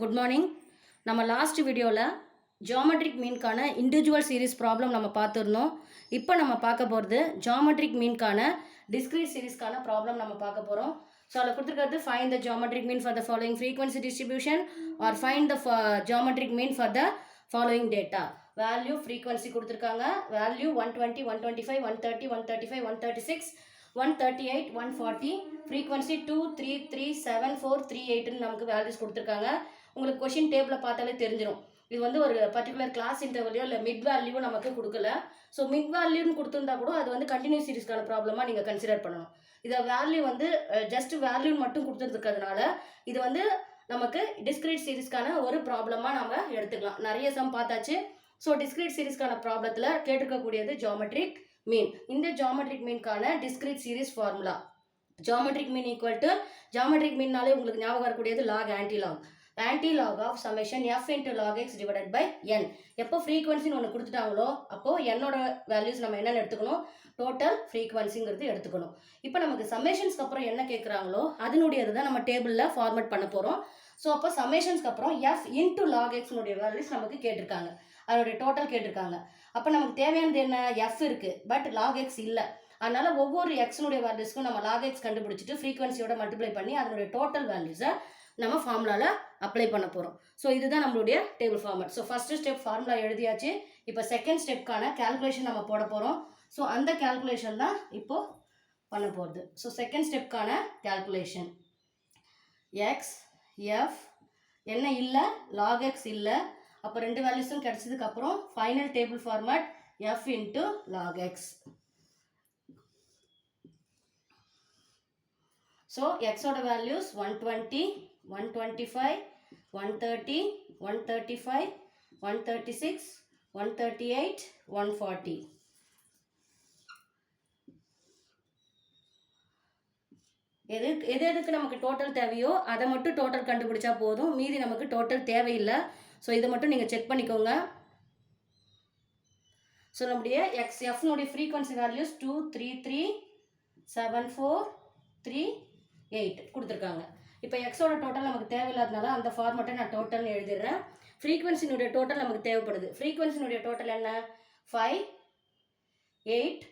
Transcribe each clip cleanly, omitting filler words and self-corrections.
Good morning. நம்ம last வீடியோவில் geometric மீன்கான இண்டிவிஜுவல் சீரிஸ் ப்ராப்ளம் நம்ம பார்த்துருந்தோம். இப்போ நம்ம பார்க்க போகிறது ஜியாமெட்ரிக் மீன்கான டிஸ்கிரீட் சீரிஸ்க்கான ப்ராப்ளம் நம்ம பார்க்க போகிறோம். ஸோ அதில் கொடுத்துருக்கிறது find the geometric mean for the following frequency distribution or find the geometric mean for the following data. Value frequency கொடுத்துருக்காங்க. வேல்யூ 120, 125, 130, 135, 136, 138, 140, ஃப்ரீக்வன்சி 2, 3, 3, 7, 4, 3, 8ன்னு நமக்கு வேல்யூஸ் கொடுத்துருக்காங்க. உங்களுக்கு கொஷின் டேபிளை பார்த்தாலே தெரிஞ்சிடும். இது வந்து ஒரு பர்டிகுலர் கிளாஸ் இன்டர்வல்லையோ இல்லை மிட் வேல்யூவோ நமக்கு கொடுக்கல. ஸோ மிட் வேல்யூன்னு கொடுத்துருந்தா கூட அது வந்து கண்டினியூஸ் சீரிஸ்க்கான ப்ராப்ளமாக நீங்கள் கன்சிடர் பண்ணணும். இதை வேல்யூ வந்து ஜஸ்ட் வேல்யூன்னு மட்டும் கொடுத்துருக்கிறதுனால இது வந்து நமக்கு டிஸ்கிரீட் சீரிஸ்க்கான ஒரு ப்ராப்ளமாக நம்ம எடுத்துக்கலாம். நிறைய சம் பார்த்தாச்சு. ஸோ டிஸ்கிரீட் சீரிஸ்க்கான ப்ராப்ளத்தில் கேட்டிருக்கக்கூடியது ஜியாமெட்ரிக் மீன். இந்த ஜியாமெட்ரிக் மீன்கான discrete series formula geometric mean equal to geometric மீன்னாலே உங்களுக்கு ஞாபகம் வரக்கூடியது log antilog. Antilog of summation f into log x divided by n. எப்போ ஃப்ரீக்வன்சின்னு ஒன்று கொடுத்துட்டாங்களோ அப்போது என்னோட வேல்யூஸ் நம்ம என்னென்னு எடுத்துக்கணும், டோட்டல் ஃப்ரீக்வன்சிங்கிறது எடுத்துக்கணும். இப்போ நமக்கு சமேஷன்ஸ்க்கு அப்புறம் என்ன கேட்குறாங்களோ அதனுடையது தான் நம்ம டேபிளில் ஃபார்மேட் பண்ண போகிறோம். ஸோ அப்போ சமேஷன்ஸ்க்கு அப்புறம் எஃப் இன்ட்டு லாக் எக்ஸ்னுடைய வேல்யூஸ் நமக்கு கேட்டிருக்காங்க, அதனுடைய டோட்டல் கேட்டிருக்காங்க. அப்போ நமக்கு தேவையானது என்ன, எஃப் இருக்குது பட் லாக் எக்ஸ் இல்லை. அதனால் ஒவ்வொரு எக்ஸினுடைய வேல்யூஸ்க்கும் நம்ம லாக் எக்ஸ் கண்டுபிடிச்சிட்டு ஃப்ரீக்வன்சியோட மல்டிப்ளை பண்ணி அதனுடைய டோட்டல் வேல்யூஸை நம்ம ஃபார்முலாவில் அப்ளை பண்ண போகிறோம். ஸோ இதுதான் நம்மளுடைய table format. So first step formula எழுதியாச்சு. இப்போ செகண்ட் ஸ்டெப்க்கான கேல்குலேஷன் நம்ம போட போகிறோம். ஸோ அந்த கேல்குலேஷன் தான் இப்போது பண்ண போகிறது. ஸோ செகண்ட் ஸ்டெப்க்கான கேல்குலேஷன் எக்ஸ் எஃப் என்ன இல்லை, லாக் எக்ஸ் இல்லை. அப்போ ரெண்டு வேல்யூஸும் கிடச்சதுக்கப்புறம் final table format f into log x. So எக்ஸோட வேல்யூஸ் 120, 125, 130, 135, 136, 138, 140. எதுக்கு நமக்கு டோட்டல் தேவையோ அதை மட்டும் டோட்டல் கண்டுபிடிச்சா போதும், மீதி நமக்கு டோட்டல் தேவையில்லை. ஸோ இதை மட்டும் நீங்கள் செக் பண்ணிக்கோங்க. ஸோ நம்முடைய எஃப்னுடைய ஃப்ரீக்வன்சி வேல்யூஸ் 2, 3, 3, 7, 4, 3, 8 கொடுத்துருக்காங்க. இப்போ எக்ஸோட டோட்டல் நமக்கு தேவையில்லாதனால அந்த ஃபார்மேட்டை நான் டோட்டல்னு எழுதிடுறேன். ஃப்ரீக்வன்சினுடைய டோட்டல் நமக்கு தேவைப்படுது. ஃப்ரீக்வன்சினுடைய டோட்டல் என்ன, 5, 8,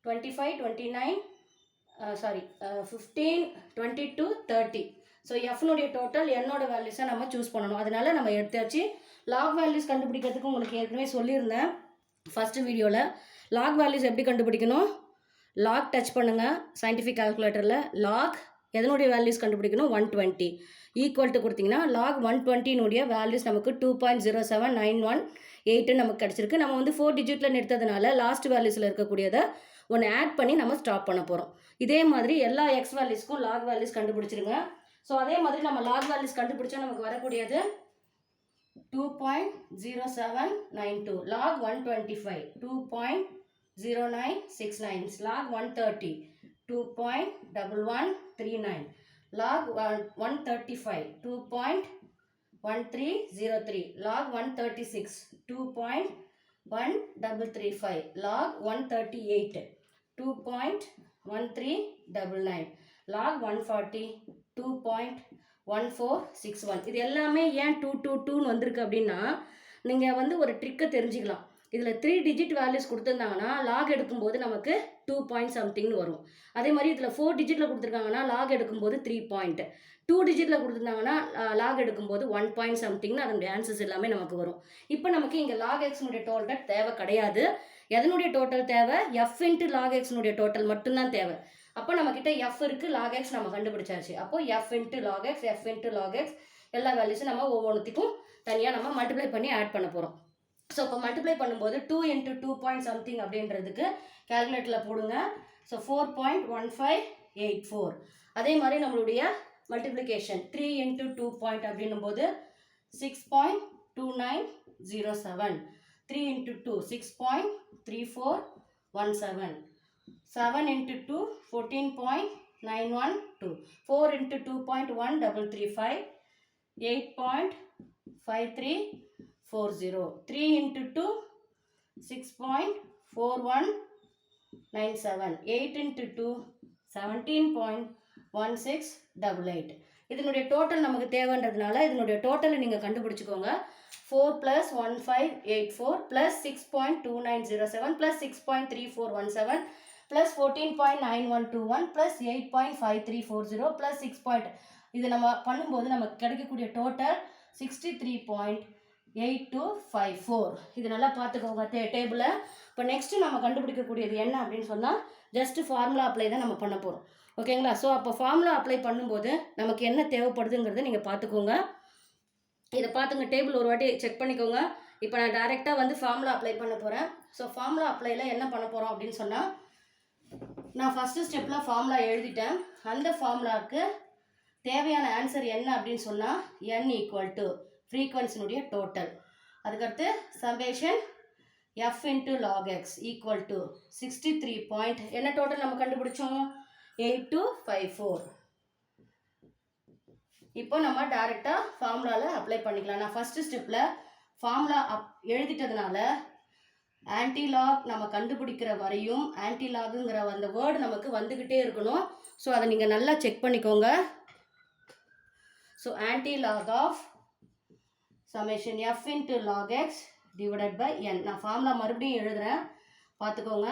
25, 29, 15, 22, 30. ஸோ எஃப்னுடைய டோட்டல் என்னோட வேல்யூஸை நம்ம சூஸ் பண்ணணும். அதனால நம்ம எடுத்தாச்சு. லாக் வேல்யூஸ் கண்டுபிடிக்கிறதுக்கு உங்களுக்கு ஏற்கனவே சொல்லியிருந்தேன் ஃபஸ்ட்டு வீடியோவில். லாக் வேல்யூஸ் எப்படி கண்டுபிடிக்கணும், லாக் டச் பண்ணுங்கள் சயின்டிஃபிக் கால்குலேட்டரில். லாக் எதனுடைய வேல்யூஸ் கண்டுபிடிக்கணும், 120 ஈக்குவல் டு கொடுத்தீங்கன்னா லாக் 120னுடைய வேல்யூஸ் நமக்கு 2.07918 நமக்கு கிடச்சிருக்கு. நம்ம வந்து 4 டிஜிட்டில் நிறுத்ததுனால லாஸ்ட் வேல்யூஸில் இருக்கக்கூடியதை ஒன்று ஆட் பண்ணி நம்ம ஸ்டாப் பண்ண போகிறோம். இதே மாதிரி எல்லா எக்ஸ் வேல்யூஸ்க்கும் லாக் வேல்யூஸ் கண்டுபிடிச்சிருங்க. ஸோ அதே மாதிரி நம்ம லாக் வேல்யூஸ் கண்டுபிடிச்சா நமக்கு வரக்கூடியது 2.0792, lock 125 2.0969, lock 130 2.1139, log 135 2.1303, log 136 2.1335, log 138 2.1399, log 140 2.1461. இது எல்லாமே ஏன் 222ன்னு வந்திருக்கு அப்படின்னா நீங்கள் வந்து ஒரு ட்ரிக்கை தெரிஞ்சுக்கலாம். இதில் 3 டிஜிட் வேல்யூஸ் கொடுத்துருந்தாங்கன்னா லாக் எடுக்கும்போது நமக்கு 2 பாயிண்ட் சம்திங்னு வரும். அதே மாதிரி இதில் 4 டிஜிட்டில் கொடுத்துருக்காங்கன்னா லாக் எடுக்கும்போது 3 பாயிண்ட், 2 டிஜிட்டில் கொடுத்துருந்தாங்கன்னா லாக் எடுக்கும்போது 1 பாயிண்ட் சம்திங்னு அதனுடைய ஆன்சர்ஸ் எல்லாமே நமக்கு வரும். இப்போ நமக்கு இங்கே லாக் எக்ஸ்னுடைய டோட்டல் தேவை கிடையாது. எதனுடைய டோட்டல் தேவை, எஃப் இன்ட்டு லாக் எக்ஸ்னுடைய டோட்டல் மட்டும்தான் தேவை. அப்போ நம்மக்கிட்ட எஃப் இருக்குது, லாக் எக்ஸ் நம்ம கண்டுபிடிச்சாச்சு. அப்போது F into log X, F into log X எல்லா வேல்யூஸும் நம்ம ஒவ்வொன்றுத்துக்கும் தனியாக நம்ம மல்டிப்ளை பண்ணி ஆட் பண்ண போகிறோம். ஸோ இப்போ மல்டிப்ளை பண்ணும்போது 2 இன்ட்டு 2 பாயிண்ட் சம்திங் அப்படின்றதுக்கு கேல்குலேட்டரில் போடுங்க. ஸோ 4.1584. அதே மாதிரி நம்மளுடைய மல்டிப்ளிகேஷன் 3 இன்ட்டு 2 பாயிண்ட் அப்படின்னும் போது 6.2907, 3 into 2 6.3417, 7 into 2 14.912, 4 into 2.1335, 8.5340, 3 into 2 6.4197, 8 into 2 17.1688. இதனுடைய டோட்டல் நமக்கு தேவைன்றதுனால இதனுடைய டோட்டலை நீங்கள் கண்டுபிடிச்சிக்கோங்க. 4 + 1584 + 6.2907 + 6.3417 + 14.9121 + 8.5340 + 6. இது நம்ம பண்ணும்போது நமக்கு கிடைக்கக்கூடிய டோட்டல் 63.8254. இது நல்லா பார்த்துக்கோங்க டேபிளை. இப்போ நெக்ஸ்ட்டு நம்ம கண்டுபிடிக்கக்கூடியது என்ன அப்படின்னு சொன்னால் ஜஸ்ட்டு ஃபார்முலா அப்ளை தான் நம்ம பண்ண போகிறோம். ஓகேங்களா? ஸோ அப்போ ஃபார்முலா அப்ளை பண்ணும்போது நமக்கு என்ன தேவைப்படுதுங்கிறத நீங்கள் பார்த்துக்கோங்க. இதை பார்த்துங்க, டேபிள் ஒரு வாட்டி செக் பண்ணிக்கோங்க. இப்போ நான் டைரெக்டாக வந்து ஃபார்முலா அப்ளை பண்ண போகிறேன். ஸோ ஃபார்முலா அப்ளையில் என்ன பண்ண போகிறோம் அப்படின்னு சொன்னால், நான் ஃபஸ்ட்டு ஸ்டெப்பில் ஃபார்முலா எழுதிட்டேன். அந்த ஃபார்முலாவுக்கு தேவையான ஆன்சர் என்ன அப்படின்னு சொன்னால் n = ஃப்ரீக்வன்சினுடைய டோட்டல். அதுக்கடுத்து சம்மேஷன் f × log x = 63. என்ன டோட்டல் நம்ம கண்டுபிடிச்சோம்? 8254. இப்போ நம்ம டைரெக்டாக ஃபார்முலாவில் அப்ளை பண்ணிக்கலாம். நான் ஃபஸ்ட்டு ஸ்டெப்பில் ஃபார்முலா எழுதிட்டதுனால ஆன்டிலாக் நம்ம கண்டுபிடிக்கிற வரையும் ஆன்டிலாகுங்கிற அந்த வேர்டு நமக்கு வந்துக்கிட்டே இருக்கணும். ஸோ அதை நீங்கள் நல்லா செக் பண்ணிக்கோங்க. So antilog of summation f × log x / n. நான் ஃபார்முலா மறுபடியும் எழுதுகிறேன், பார்த்துக்கோங்க.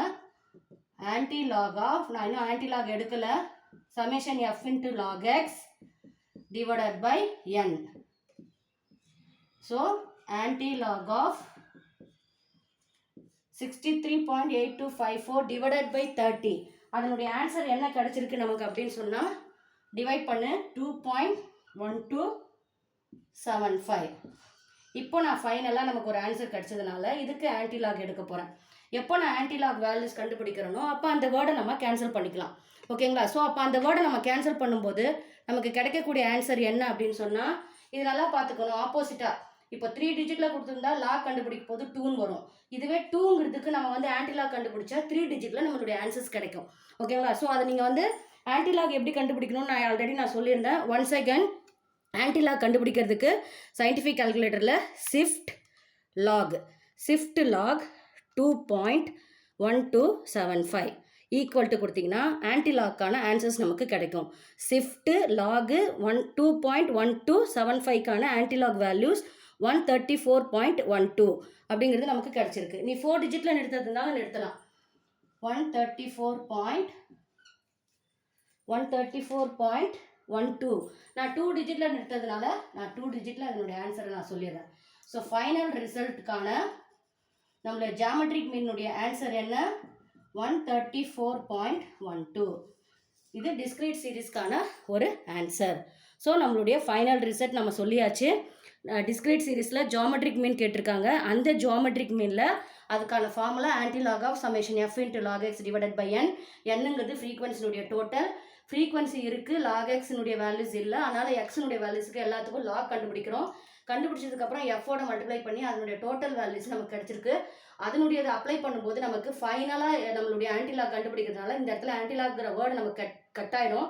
ஆன்டிலாக் ஆஃப், நான் இன்னும் ஆன்டிலாக் எடுக்கலை, summation f × log x / n. So antilog of 63.8254 / 30. அதனுடைய ஆன்சர் என்ன கிடைச்சிருக்கு நமக்கு அப்படின்னு சொன்னால், டிவைட் பண்ணு 2.1275. இப்போ நான் ஃபைனலாக நமக்கு ஒரு ஆன்சர் கிடைச்சதுனால இதுக்கு ஆன்டிலாக் எடுக்க போகிறேன். எப்போ நான் ஆன்டிலாக் வேல்யூஸ் கண்டுபிடிக்கிறேனோ அப்போ அந்த வேர்டை நம்ம கேன்சல் பண்ணிக்கலாம். ஓகேங்களா? ஸோ அப்போ அந்த வேர்டை நம்ம கேன்சல் பண்ணும்போது நமக்கு கிடைக்கக்கூடிய ஆன்சர் என்ன அப்படின்னு சொன்னால், இது நல்லா பார்த்துக்கணும். ஆப்போசிட்டாக இப்போ 3 டிஜிட்டில் கொடுத்துருந்தா லாக் கண்டுபிடிக்கும் போது 2ன்னு வரும். இதுவே 2ங்கிறதுக்கு நம்ம வந்து ஆன்டிலாக் கண்டுபிடிச்சா 3 டிஜிட்டில் நம்மளுடைய ஆன்சர்ஸ் கிடைக்கும். ஓகேங்களா? ஸோ அதை நீங்கள் வந்து ஆன்டிலாக் எப்படி கண்டுபிடிக்கணும்னு நான் ஆல்ரெடி சொல்லியிருந்தேன். ஒன்ஸ் அகேன் ஆன்டிலாக் கண்டுபிடிக்கிறதுக்கு சயின்டிஃபிக் கால்குலேட்டரில் ஷிஃப்ட் லாக் 2.1275 ஈக்குவல் டு கொடுத்தீங்கன்னா ஆன்டிலாக்கான ஆன்சர்ஸ் நமக்கு கிடைக்கும். ஷிஃப்ட்டு லாகு 2.1275க்கான ஆன்டிலாக் வேல்யூஸ் 134.12 அப்படிங்கிறது நமக்கு கிடைச்சிருக்கு. நீ 4 டிஜிட்டில் நிறுத்துறதுனால நிறுத்தலாம். 134.12. நான் 2 டிஜிட்டில் நிறுத்ததுனால நான் 2 டிஜிட்டில் அதனுடைய ஆன்சரை நான் சொல்லிடுறேன். ஸோ ஃபைனல் ரிசல்ட்டுக்கான நம்மளுடைய ஜியாமெட்ரிக் மீனுடைய ஆன்சர் என்ன? 134.12. இது டிஸ்கிரீட் சீரீஸ்க்கான ஒரு ஆன்சர். ஸோ நம்மளுடைய ஃபைனல் ரிசல்ட் நம்ம சொல்லியாச்சு. டிஸ்கிரீட் சீரீஸில் ஜியாமெட்ரிக் மீன் கேட்டிருக்காங்க. அந்த ஜியாமெட்ரிக் மீனில் அதுக்கான formula antilog of summation f × log x / n. என்னங்கிறது ஃப்ரீக்வன்சினுடைய டோட்டல். ஃப்ரீக்வன்சி இருக்குது, log xனுடைய வேல்யூஸ் இல்லை. அதனால் எக்ஸினுடைய வேல்யூஸுக்கு எல்லாத்துக்கும் லாக் கண்டுபிடிக்கிறோம். கண்டுபிடிச்சதுக்கப்புறம் எஃபோட மல்டிப்ளை பண்ணி அதனுடைய டோட்டல் வேல்யூஸ் நமக்கு கிடச்சிருக்கு. அதனுடைய அப்ளை பண்ணும்போது நமக்கு ஃபைனலாக நம்மளுடைய ஆன்டிலாக் கண்டுபிடிக்கிறதுனால இந்த இடத்துல ஆன்டிலாக்ங்கிற வேர்டு நமக்கு கட் ஆகிடும்.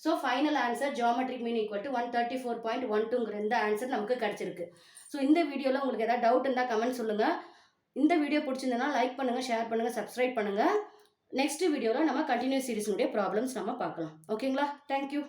ஸோ ஃபைனல் ஆன்சர் ஜியாமெட்ரிக் மீன் = 134.12ங்கிற இந்த ஆன்சர் நமக்கு கிடச்சிருக்கு. ஸோ இந்த வீடியோவில் உங்களுக்கு ஏதாவது டவுட் இருந்தால் கமெண்ட் சொல்லுங்கள். இந்த வீடியோ பிடிச்சிருந்தனா லைக் பண்ணுங்கள், ஷேர் பண்ணுங்கள், சப்ஸ்கிரைப் பண்ணுங்கள். நெக்ஸ்ட் வீடியோவில் நம்ம கண்டினியூஸ் சீரிஸினுடைய ப்ராப்ளம்ஸ் நம்ம பார்க்கலாம். ஓகேங்களா? தேங்க்யூ.